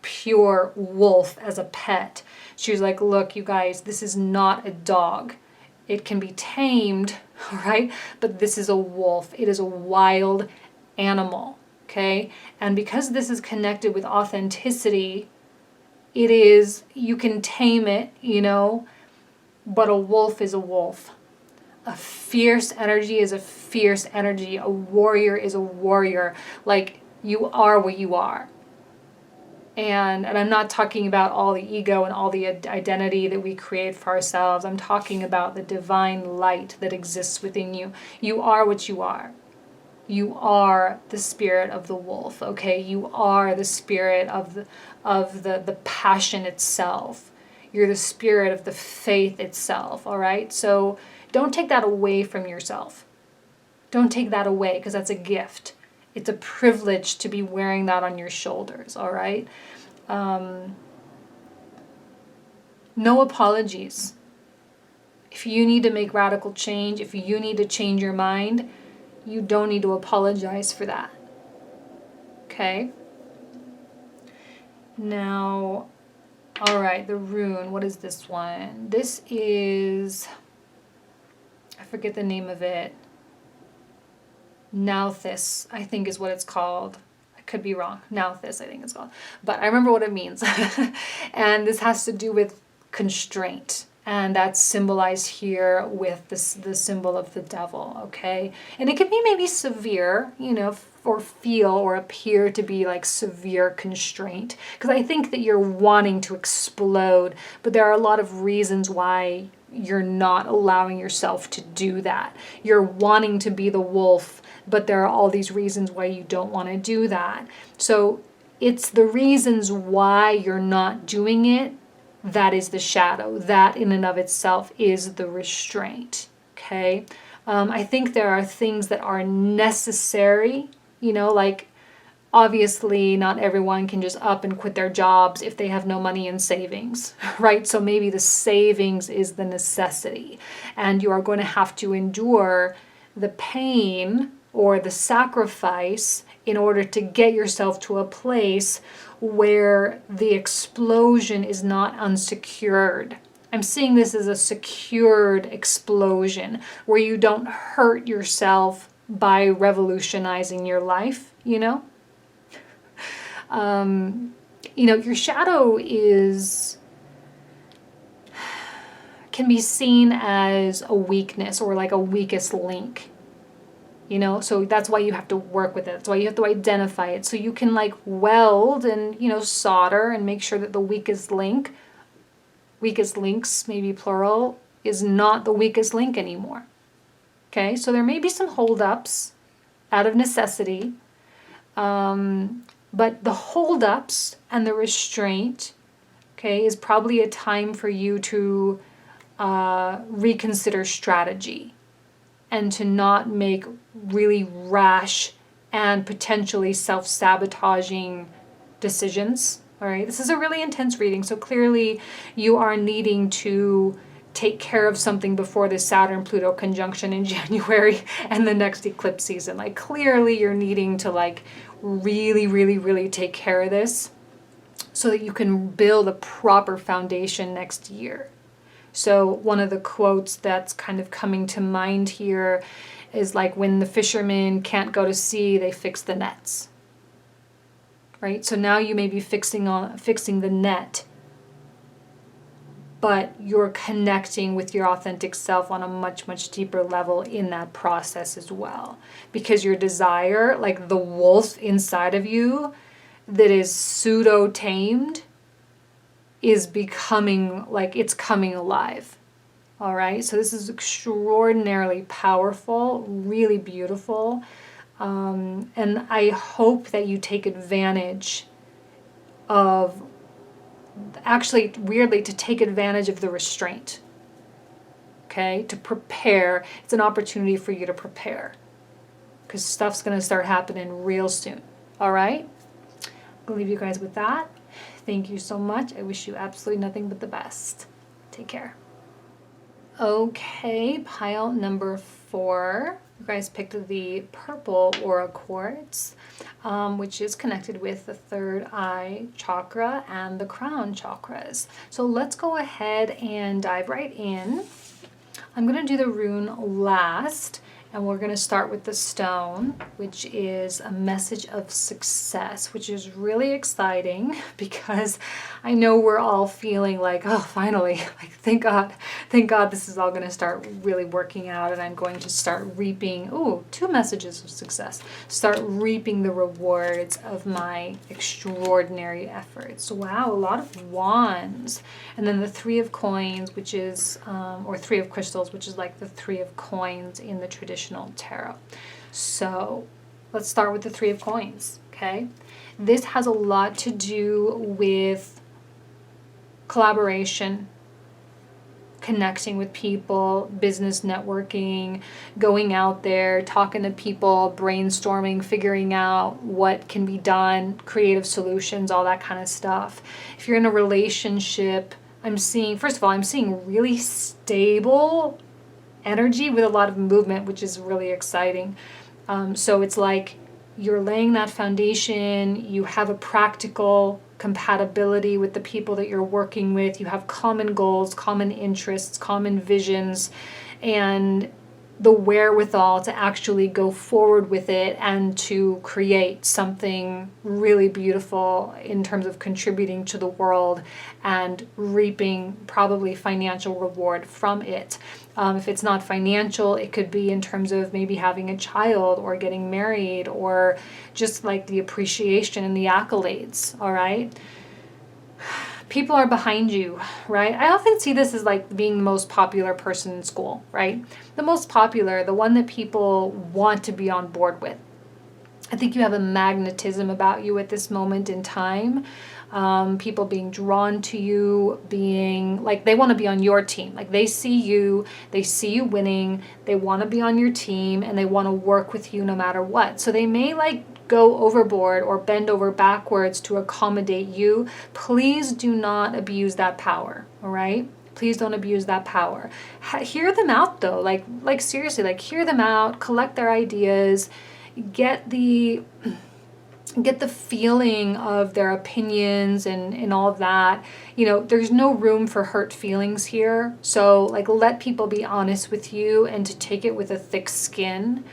Speaker 1: pure wolf as a pet. She was like, look, you guys, this is not a dog. It can be tamed, right? But this is a wolf. It is a wild animal, okay? And because this is connected with authenticity, you can tame it, you know, but a wolf is a wolf. A fierce energy is a fierce energy. A warrior is a warrior. Like, you are what you are. And I'm not talking about all the ego and all the identity that we create for ourselves. I'm talking about the divine light that exists within you. You are what you are. You are the spirit of the wolf, okay? You are the spirit of the passion itself. You're the spirit of the faith itself, all right? So don't take that away from yourself. Don't take that away, because that's a gift. It's a privilege to be wearing that on your shoulders, all right? No apologies. If you need to make radical change, if you need to change your mind, you don't need to apologize for that. Okay? Now, all right, the rune. What is this one? This is, I forget the name of it. Nauthis, I think is what it's called. I could be wrong. Nauthis, I think it's called. But I remember what it means. And this has to do with constraint. And that's symbolized here with the symbol of the devil, okay? And it could be maybe severe, you know, or feel or appear to be like severe constraint. Because I think that you're wanting to explode, but there are a lot of reasons why you're not allowing yourself to do that. You're wanting to be the wolf, but there are all these reasons why you don't want to do that. So it's the reasons why you're not doing it that is the shadow. That in and of itself is the restraint. Okay. I think there are things that are necessary, like obviously not everyone can just up and quit their jobs if they have no money in savings, right? So maybe the savings is the necessity, and you are going to have to endure the pain or the sacrifice in order to get yourself to a place where the explosion is not unsecured. I'm seeing this as a secured explosion where you don't hurt yourself by revolutionizing your life, your shadow can be seen as a weakness or like a weakest link. So that's why you have to work with it. That's why you have to identify it. So you can like weld and, solder and make sure that the weakest links, maybe plural, is not the weakest link anymore. Okay, so there may be some holdups out of necessity, but the holdups and the restraint, okay, is probably a time for you to reconsider strategy and to not make really rash and potentially self-sabotaging decisions. All right, this is a really intense reading, so clearly you are needing to take care of something before the Saturn-Pluto conjunction in January and the next eclipse season. Like clearly you're needing to like really, really, really take care of this so that you can build a proper foundation next year. So one of the quotes that's kind of coming to mind here is like, when the fishermen can't go to sea, they fix the nets. Right? So now you may be fixing the net, but you're connecting with your authentic self on a much, much deeper level in that process as well. Because your desire, like the wolf inside of you that is pseudo-tamed, is becoming, like it's coming alive. All right? So this is extraordinarily powerful, really beautiful. And I hope that you take advantage of, actually, weirdly, to take advantage of the restraint. Okay? To prepare. It's an opportunity for you to prepare. Because stuff's going to start happening real soon. All right? I'll leave you guys with that. Thank you so much. I wish you absolutely nothing but the best. Take care. Okay, pile number 4. You guys picked the purple aura quartz, which is connected with the third eye chakra and the crown chakras. So let's go ahead and dive right in. I'm going to do the rune last, and we're going to start with the stone, which is a message of success, which is really exciting because I know we're all feeling like, oh, finally, like thank God this is all going to start really working out, and I'm going to start reaping, 2 messages of success, start reaping the rewards of my extraordinary efforts. Wow, a lot of wands. And then the 3 of coins, which is, or 3 of crystals, which is like the 3 of coins in the traditional tarot. So let's start with the 3 of coins, okay? This has a lot to do with collaboration, connecting with people, business networking, going out there, talking to people, brainstorming, figuring out what can be done, creative solutions, all that kind of stuff. If you're in a relationship, I'm seeing really stable energy with a lot of movement, which is really exciting. So it's like you're laying that foundation, you have a practical compatibility with the people that you're working with, you have common goals, common interests, common visions, and the wherewithal to actually go forward with it and to create something really beautiful in terms of contributing to the world and reaping probably financial reward from it. If it's not financial, it could be in terms of maybe having a child or getting married or just like the appreciation and the accolades, all right? People are behind you, right? I often see this as like being the most popular person in school, right? The most popular, the one that people want to be on board with. I think you have a magnetism about you at this moment in time. people being drawn to you, being like they want to be on your team. Like they see you winning, they want to be on your team, and they want to work with you no matter what. So they may like go overboard or bend over backwards to accommodate you. Please do not abuse that power, all right? Please don't abuse that power. Hear them out though, like seriously, like hear them out, collect their ideas, get the feeling of their opinions and all of that. You know, there's no room for hurt feelings here. So like let people be honest with you and to take it with a thick skin,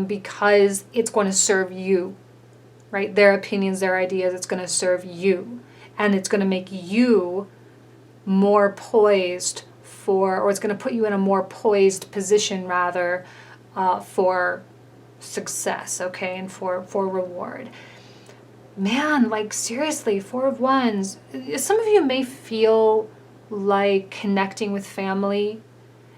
Speaker 1: because it's going to serve you, right? Their opinions, their ideas, it's going to serve you. And it's going to make you more poised or it's going to put you in a more poised position rather, for success, okay, and for reward. Man, like seriously, Four of Wands. Some of you may feel like connecting with family.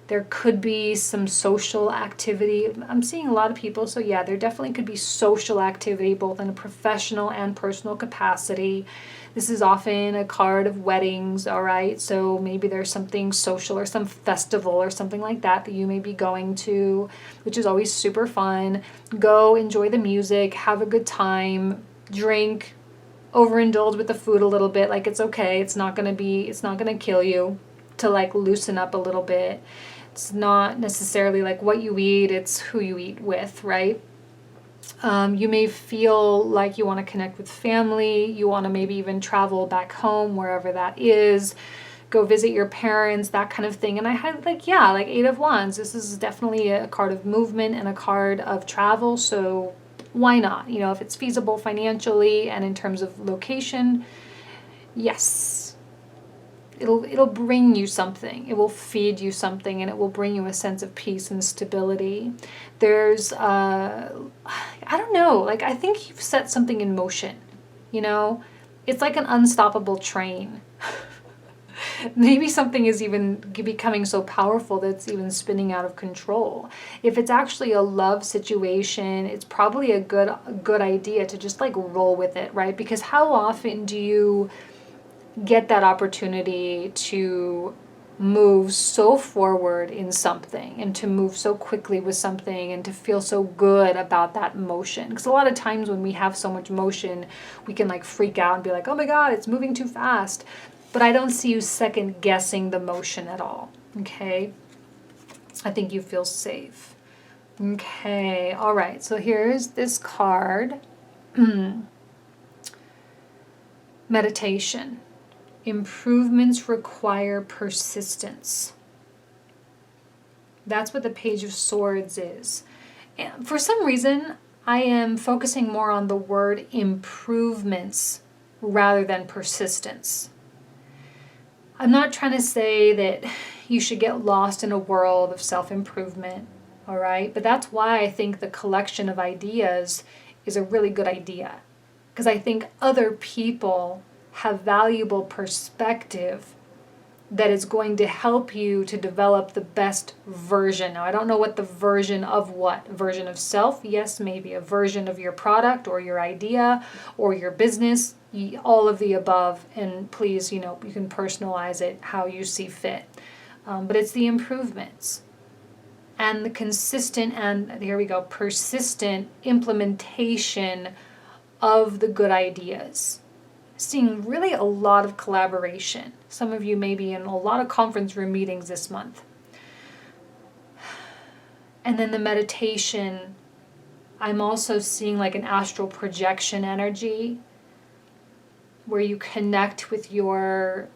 Speaker 1: There could be some social activity. I'm seeing a lot of people, so yeah, there definitely could be social activity, both in a professional and personal capacity. This is often a card of weddings, all right? So maybe there's something social or some festival or something like that you may be going to, which is always super fun. Go enjoy the music, have a good time, drink, overindulge with the food a little bit. Like it's okay. It's not gonna kill you to like loosen up a little bit. It's not necessarily like what you eat, it's who you eat with, right? You may feel like you want to connect with family. You want to maybe even travel back home, wherever that is. Go visit your parents, that kind of thing. And I had like Eight of Wands. This is definitely a card of movement and a card of travel. So why not? You know, if it's feasible financially and in terms of location, yes. It'll bring you something. It will feed you something, and it will bring you a sense of peace and stability. There's I don't know, like I think you've set something in motion, you know? It's like an unstoppable train. Maybe something is even becoming so powerful that it's even spinning out of control. If it's actually a love situation, it's probably a good idea to just like roll with it, right? Because how often do you get that opportunity to move so forward in something and to move so quickly with something and to feel so good about that motion? Because a lot of times when we have so much motion, we can like freak out and be like, oh my God, it's moving too fast. But I don't see you second guessing the motion at all, okay? I think you feel safe. Okay, all right, so here's this card. Meditation. Improvements require persistence. That's what the Page of Swords is. And for some reason, I am focusing more on the word improvements rather than persistence. I'm not trying to say that you should get lost in a world of self-improvement, all right? But that's why I think the collection of ideas is a really good idea. Because I think other people have valuable perspective that is going to help you to develop the best version. Now, I don't know what the version of what. Version of self? Yes, maybe a version of your product or your idea or your business, all of the above. And please, you know, you can personalize it how you see fit. But it's the improvements and the consistent and, here we go, persistent implementation of the good ideas. Seeing really a lot of collaboration. Some of you may be in a lot of conference room meetings this month. And then the meditation, I'm also seeing like an astral projection energy where you connect with your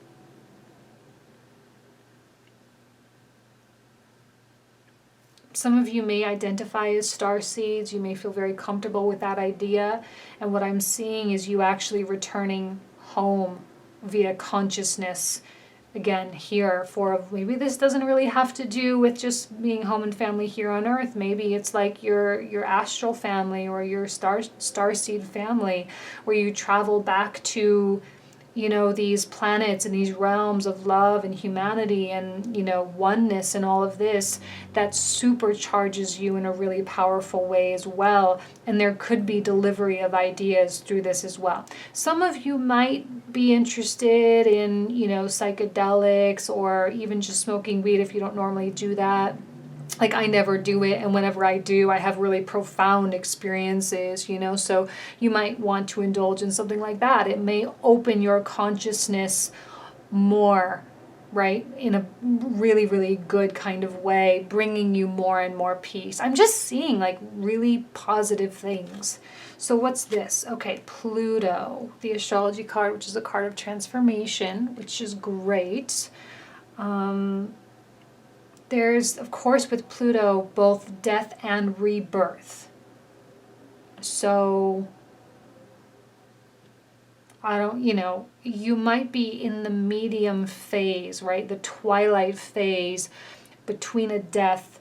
Speaker 1: some of you may identify as starseeds. You may feel very comfortable with that idea. And what I'm seeing is you actually returning home via consciousness. Again, here, maybe this doesn't really have to do with just being home and family here on Earth. Maybe it's like your astral family or your starseed family, where you travel back to, these planets and these realms of love and humanity and, oneness and all of this, that supercharges you in a really powerful way as well. And there could be delivery of ideas through this as well. Some of you might be interested in, psychedelics, or even just smoking weed if you don't normally do that. Like, I never do it, and whenever I do, I have really profound experiences, so you might want to indulge in something like that. It may open your consciousness more, right, in a really, really good kind of way, bringing you more and more peace. I'm just seeing, like, really positive things. So what's this? Okay, Pluto, the astrology card, which is a card of transformation, which is great. There's, of course, with Pluto, both death and rebirth. So, you might be in the medium phase, right? The twilight phase between a death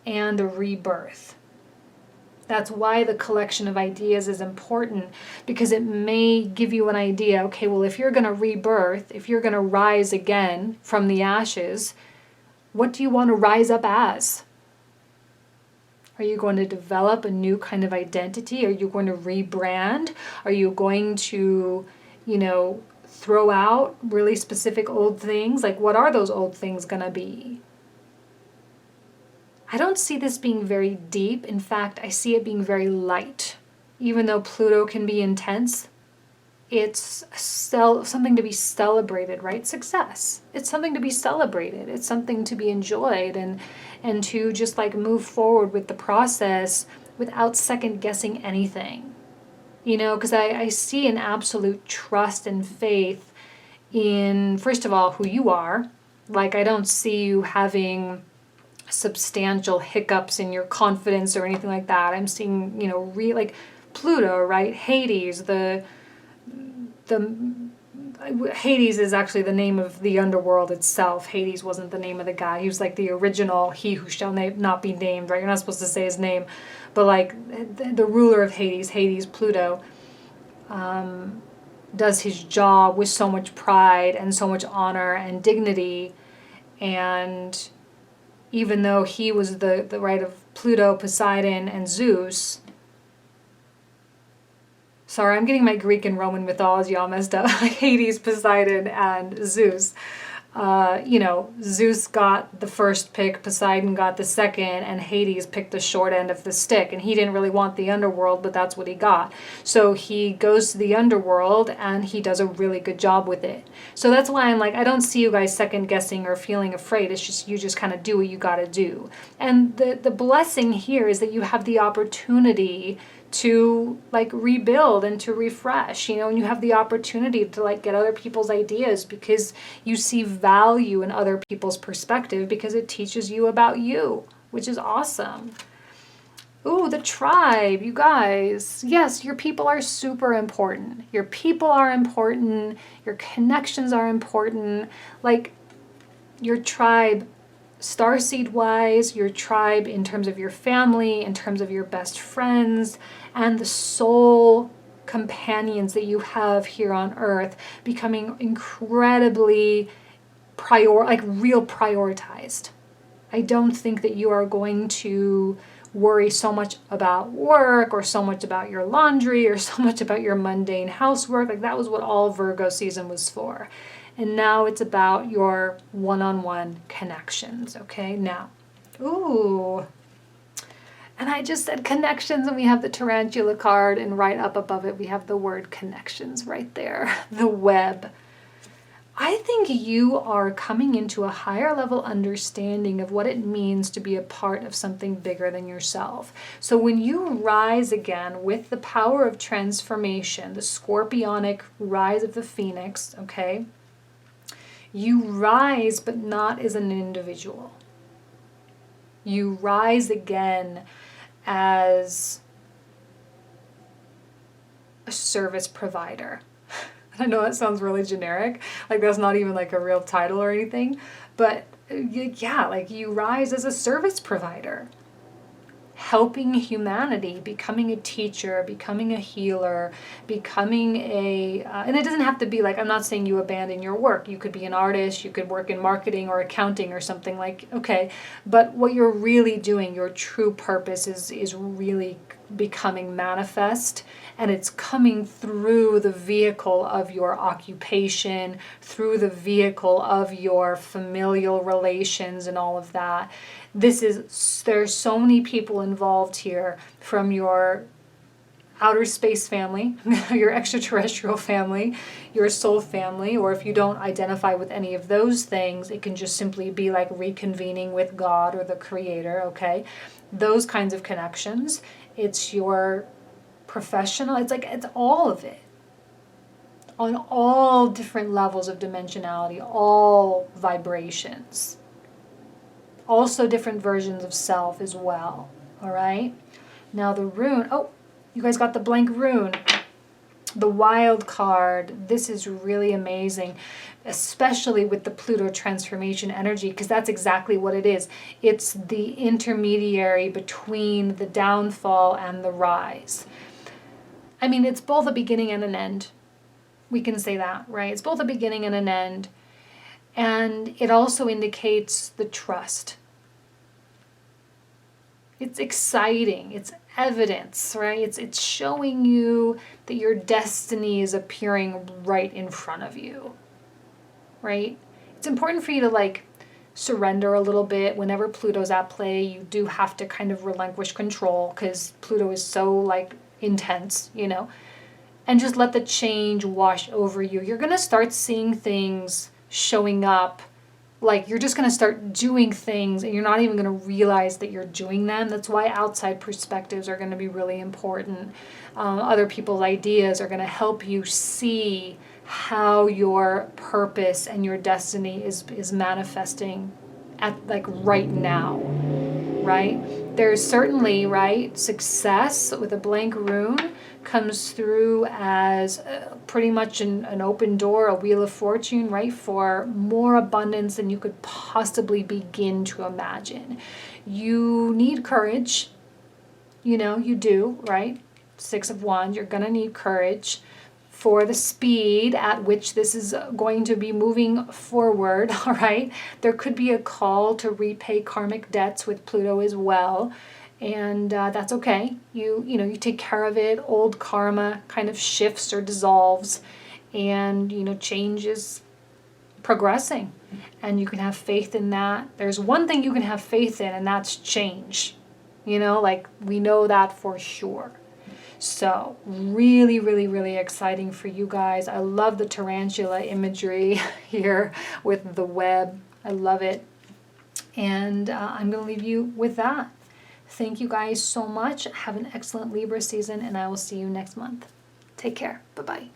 Speaker 1: and a rebirth. That's why the collection of ideas is important, because it may give you an idea, okay, well, if you're going to rebirth, if you're going to rise again from the ashes, what do you want to rise up as? Are you going to develop a new kind of identity? Are you going to rebrand? Are you going to, throw out really specific old things? Like, what are those old things going to be? I don't see this being very deep. In fact, I see it being very light. Even though Pluto can be intense, it's something to be celebrated, right? Success. It's something to be celebrated. It's something to be enjoyed, and to just like move forward with the process without second guessing anything. Because I see an absolute trust and faith in, first of all, who you are. Like, I don't see you having substantial hiccups in your confidence or anything like that. I'm seeing, like Pluto, right? Hades, Hades is actually the name of the underworld itself. Hades wasn't the name of the guy. He was like the original he who shall not be named, right? You're not supposed to say his name. But like the ruler of Hades, Pluto, does his job with so much pride and so much honor and dignity. And even though he was the right of Pluto, Poseidon, and Zeus, sorry, I'm getting my Greek and Roman mythology all messed up. Hades, Poseidon, and Zeus. Zeus got the first pick, Poseidon got the second, and Hades picked the short end of the stick. And he didn't really want the underworld, but that's what he got. So he goes to the underworld, and he does a really good job with it. So that's why I'm like, I don't see you guys second guessing or feeling afraid. It's just, you just kind of do what you got to do. And the blessing here is that you have the opportunity to like rebuild and to refresh, and you have the opportunity to like get other people's ideas because you see value in other people's perspective, because it teaches you about you, which is awesome. Ooh, the tribe, you guys. Yes, your people are super important. Your people are important. Your connections are important. Like your tribe, starseed wise, your tribe in terms of your family, in terms of your best friends, and the soul companions that you have here on earth, becoming incredibly real prioritized. I don't think that you are going to worry so much about work or so much about your laundry or so much about your mundane housework. Like, that was what all Virgo season was for. And now it's about your one-on-one connections, okay? Now, ooh, and I just said connections, and we have the tarantula card, and right up above it we have the word connections right there, the web. I think you are coming into a higher level understanding of what it means to be a part of something bigger than yourself. So when you rise again with the power of transformation, the scorpionic rise of the phoenix, okay, you rise, but not as an individual. You rise again as a service provider. I know that sounds really generic, like that's not even like a real title or anything, but yeah, like you rise as a service provider, helping humanity, becoming a teacher, becoming a healer, becoming and it doesn't have to be like, I'm not saying you abandon your work. You could be an artist, you could work in marketing or accounting or something, like, okay. But what you're really doing, your true purpose is really becoming manifest, and it's coming through the vehicle of your occupation, through the vehicle of your familial relations and all of that. There's so many people involved here, from your outer space family, your extraterrestrial family, your soul family, or if you don't identify with any of those things, it can just simply be like reconvening with God or the Creator, okay? Those kinds of connections. It's your professional, it's all of it. On all different levels of dimensionality, all vibrations. Also different versions of self as well, all right? Now the rune, you guys got the blank rune. The wild card, this is really amazing, especially with the Pluto transformation energy, because that's exactly what it is. It's the intermediary between the downfall and the rise. I mean, it's both a beginning and an end. We can say that, right? It's both a beginning and an end. And it also indicates the trust. It's exciting. It's evidence, right? It's showing you that your destiny is appearing right in front of you, right? It's important for you to like surrender a little bit. Whenever Pluto's at play, you do have to kind of relinquish control, because Pluto is so like intense, you know, and just let the change wash over you. You're going to start seeing things showing up. Like, you're just going to start doing things and you're not even going to realize that you're doing them. That's why outside perspectives are going to be really important. Other people's ideas are going to help you see how your purpose and your destiny is manifesting at like right now, right? There's certainly, right, success with a blank rune comes through as pretty much an open door, a wheel of fortune, right, for more abundance than you could possibly begin to imagine. You need courage, you know, you do, right? 6 of Wands, you're going to need courage for the speed at which this is going to be moving forward, all right? There could be a call to repay karmic debts with Pluto as well. And that's okay. You take care of it. Old karma kind of shifts or dissolves, and change is progressing, and you can have faith in that. There's one thing you can have faith in, and that's change. Like, we know that for sure. So really, really, really exciting for you guys. I love the tarantula imagery here with the web. I love it. And I'm going to leave you with that. Thank you guys so much. Have an excellent Libra season, and I will see you next month. Take care. Bye-bye.